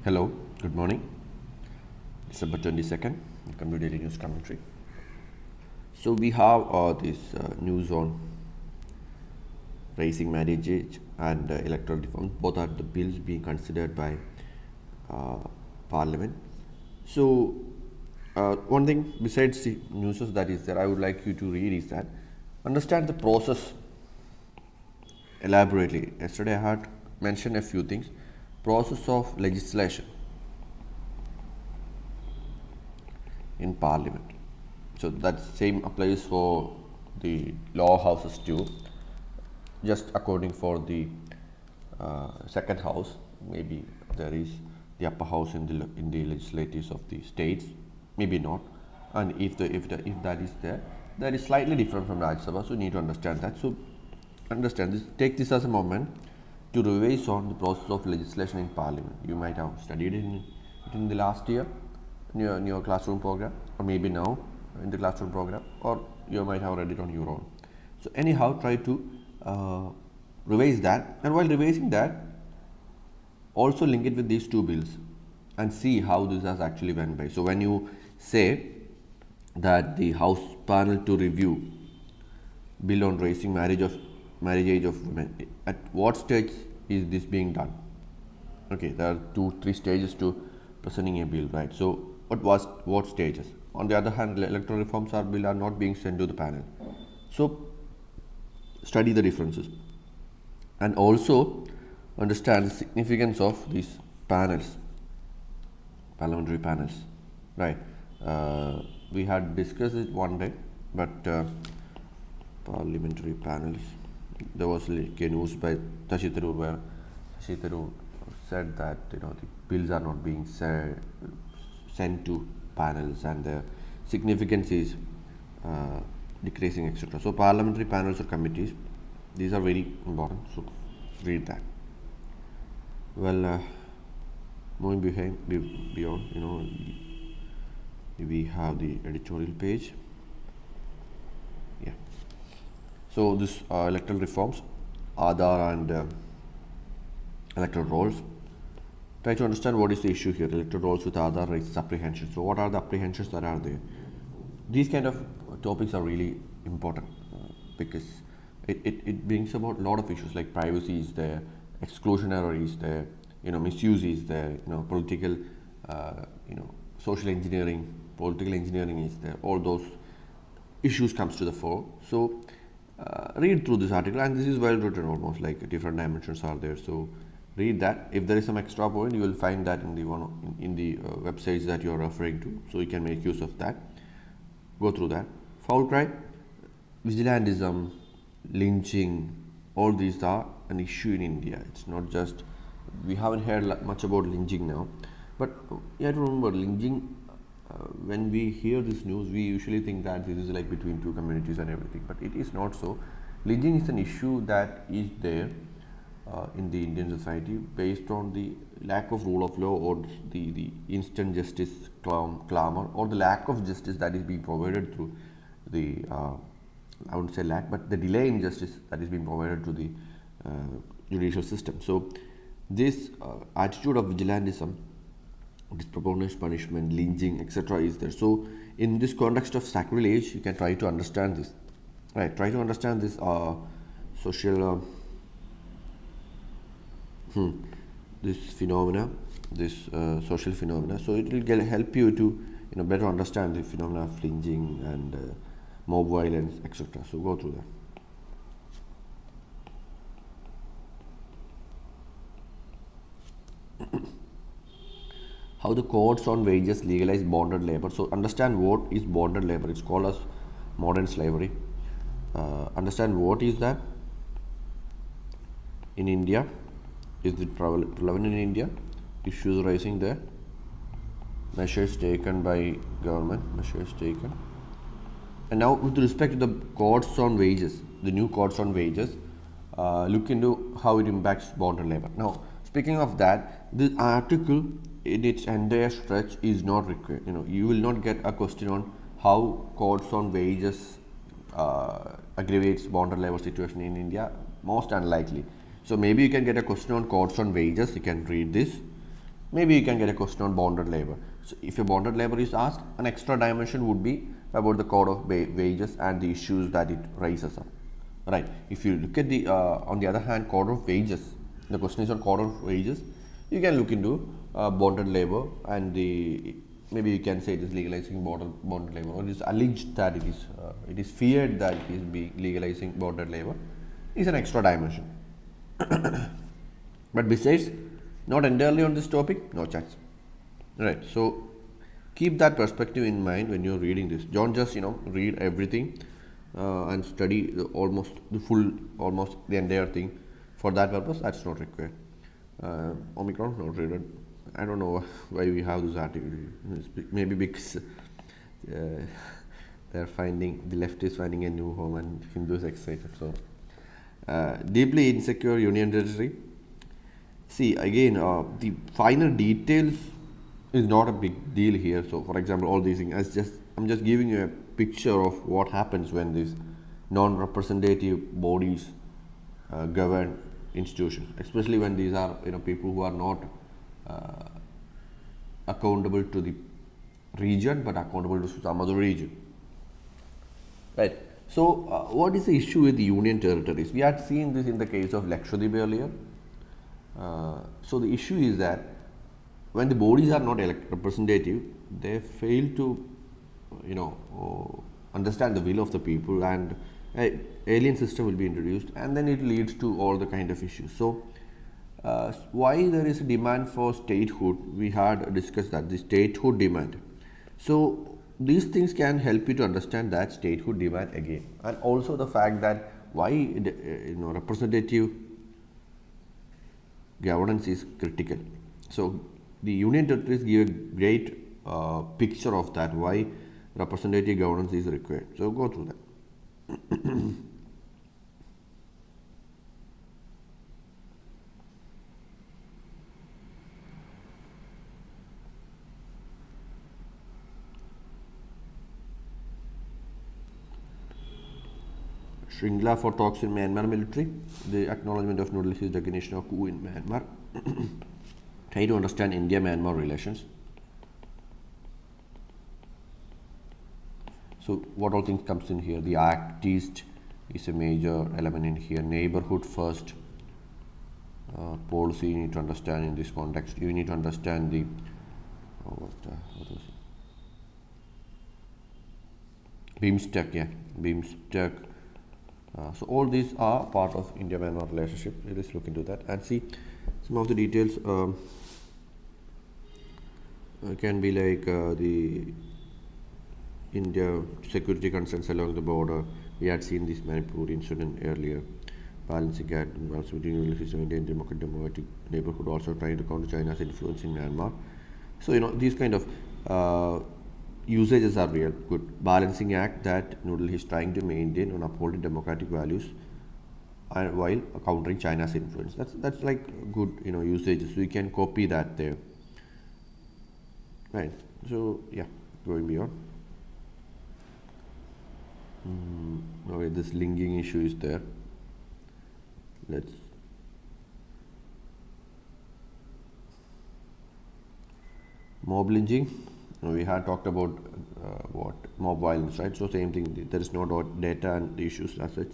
Hello, good morning. December 22nd, welcome to Daily News Commentary. So we have this news on raising marriage age and electoral reform. Both are the bills being considered by uh, Parliament. So one thing besides the news that is there, I would like you to read is that understand the process elaborately. Yesterday I had mentioned a few things. Process of legislation in Parliament. So that same applies for the law houses too. Just according for the second house, maybe there is the upper house in the legislatives of the states, maybe not. And if that is there, that is slightly different from Rajya Sabha. So you need to understand that. So understand this. Take this as a moment to revise on the process of legislation in Parliament. You might have studied it in the last year in your classroom program, or maybe now in the classroom program, or you might have read it on your own. So anyhow, try to revise that, and while revising that, also link it with these two bills and see how this has actually went by. So when you say that the House panel to review bill on raising marriage age of women, at what stage is this being done? Okay, there are 2-3 stages to presenting a bill, right? So what stages? On the other hand, electoral reforms bill are not being sent to the panel. So study the differences and also understand the significance of these panels, parliamentary panels, right? We had discussed it one day, but parliamentary panels, there was like a news by Shashi Tharoor where Shashi Tharoor said that the bills are not being sent to panels and the significance is decreasing, etc. So parliamentary panels or committees, these are very important. So read that. Well, moving beyond, we have the editorial page. Yeah. So this electoral reforms, Aadhaar and electoral rolls. Try to understand what is the issue here. Electoral rolls with Aadhaar raises apprehensions. So what are the apprehensions that are there? These kind of topics are really important because it brings about a lot of issues like privacy is there, exclusion error is there, misuse is there, political, social engineering, political engineering is there. All those issues comes to the fore. So read through this article, and this is well written, almost like different dimensions are there. So read that. If there is some extra point, you will find that in the websites that you are referring to. So you can make use of that. Go through that. Foul cry, Zealandism, lynching, all these are an issue in India. It's not just, we haven't heard much about lynching now, but you have to remember lynching. When we hear this news, we usually think that this is like between two communities and everything, but it is not so. Lynching is an issue that is there in the Indian society based on the lack of rule of law or the instant justice clamor or the lack of justice that is being provided through the I wouldn't say lack, but the delay in justice that is being provided to the judicial system. So this attitude of vigilantism, disproportionate punishment, lynching, etc. is there. So in this context of sacrilege, you can try to understand this, right? Try to understand this social this phenomena, this social phenomena. So it will help you to better understand the phenomena of lynching and mob violence, etc. So go through that. How the codes on wages legalize bonded labor. So understand what is bonded labor. It's called as modern slavery. Understand what is that in India. Is it prevalent in India? Issues rising there. Measures taken by government. Measures taken. And now with respect to the codes on wages, the new codes on wages, look into how it impacts bonded labor. Now, speaking of that, this article in its entire stretch is not required. You will not get a question on how codes on wages aggravates bonded labor situation in India. Most unlikely. So maybe you can get a question on codes on wages. You can read this. Maybe you can get a question on bonded labor. So if a bonded labor is asked, an extra dimension would be about the code of wages and the issues that it raises up. Right. If you look at the on the other hand, code of wages, the question is on code of wages. You can look into bonded labor, and the maybe you can say it is legalizing bonded labor, or it is alleged that it is feared that it is be legalizing bonded labor. Is an extra dimension. But besides, not entirely on this topic, no chance. Right. So keep that perspective in mind when you're reading this. Don't just read everything and study almost the entire thing. For that purpose, that's not required. Omicron not read. I don't know why we have this article. Maybe because the left is finding a new home and Hindus excited. So deeply insecure union territory. See again, the finer details is not a big deal here. So, for example, all these things. I'm just giving you a picture of what happens when these non-representative bodies govern institutions, especially when these are people who are not accountable to the region but accountable to some other region. Right. So, what is the issue with the union territories? We had seen this in the case of Lakshadweep earlier. So the issue is that when the bodies are not representative, they fail to, understand the will of the people, and an alien system will be introduced, and then it leads to all the kind of issues. So why there is a demand for statehood? We had discussed that the statehood demand. So these things can help you to understand that statehood demand again, and also the fact that why representative governance is critical. So the union territories give a great picture of that, why representative governance is required. So go through that. Shringla for talks in Myanmar military, the acknowledgement of New Delhi's recognition of coup in Myanmar. Try to understand India-Myanmar relations. So what all things comes in here? The Act East is a major element in here. Neighborhood first policy you need to understand in this context. You need to understand the what was it? BIMSTEC, yeah, BIMSTEC. So all these are part of India-Myanmar relationship. Let's look into that and see some of the details. Can be like the India security concerns along the border. We had seen this Manipur incident earlier. Balancing act between Indian democratic neighborhood, also trying to counter China's influence in Myanmar. So these kind of usages are real good. Balancing act that New Delhi is trying to maintain on upholding democratic values and while countering China's influence. That's like good usages. So you can copy that there. Right. So yeah, going beyond. Okay, this linking issue is there. Let's mob lynching. We had talked about what mob violence, right? So same thing. There is no data and the issues as such.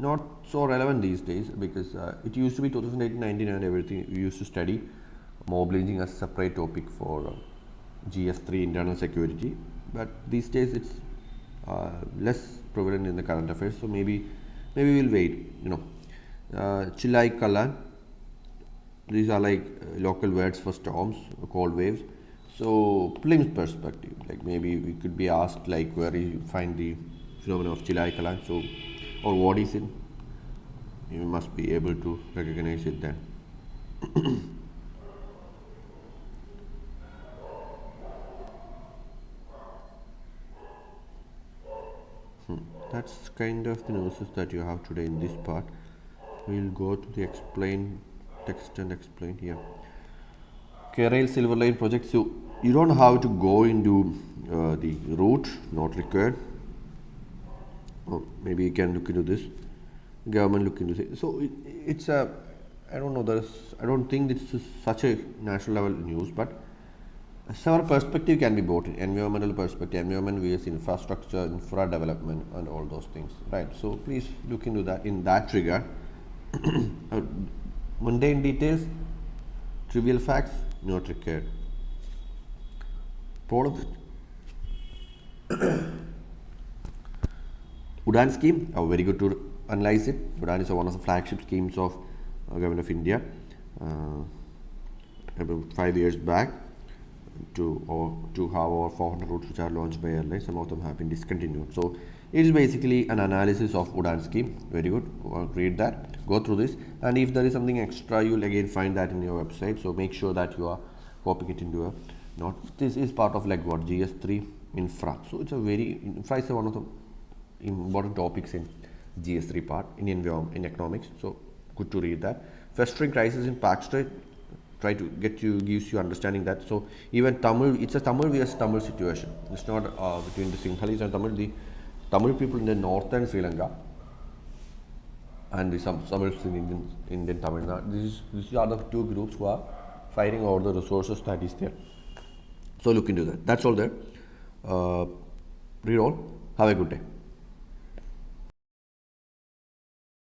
Not so relevant these days because it used to be 2018-19 and everything. We used to study mob lynching as a separate topic for GS3 internal security, but these days it's less prevalent in the current affairs. So maybe we'll wait. Chilai Kalan. These are like local words for storms, cold waves. So Plim's perspective, like maybe we could be asked like where you find the phenomenon of Chilai Kalan, so or what is it? You must be able to recognize it then. That's kind of the notices that you have today in this part. We'll go to the explain text and explain here. Kerala Silver Line project. So you don't have to go into the route, not required. Or maybe you can look into this. Government look into this. So it's a I don't know. I don't think this is such a national level news, but our perspective can be both environmental perspective, environment vs infrastructure, infra development, and all those things, right? So please look into that in that regard. Mundane details, trivial facts, not required. Problem. Udan scheme, very good to analyze it. Udan is one of the flagship schemes of government of India. About 5 years back, to have over 400 routes which are launched by airlines. Some of them have been discontinued. So it is basically an analysis of Udan scheme. Very good. Read that. Go through this. And if there is something extra, you will again find that in your website. So make sure that you are copying it into a note. This is part of like what GS3 infra. So it's a very infra is one of the important topics in GS3 part in economics. So good to read that. Festering crisis in Park Strait. Try to gives you understanding that. So even Tamil, it's a Tamil vs Tamil situation. It's not between the Sinhalese and Tamil. The Tamil people in the northern Sri Lanka and the some Tamils in Indian Tamil Nadu. These are the two groups who are fighting over the resources that is there. So look into that. That's all there. Read all. Have a good day.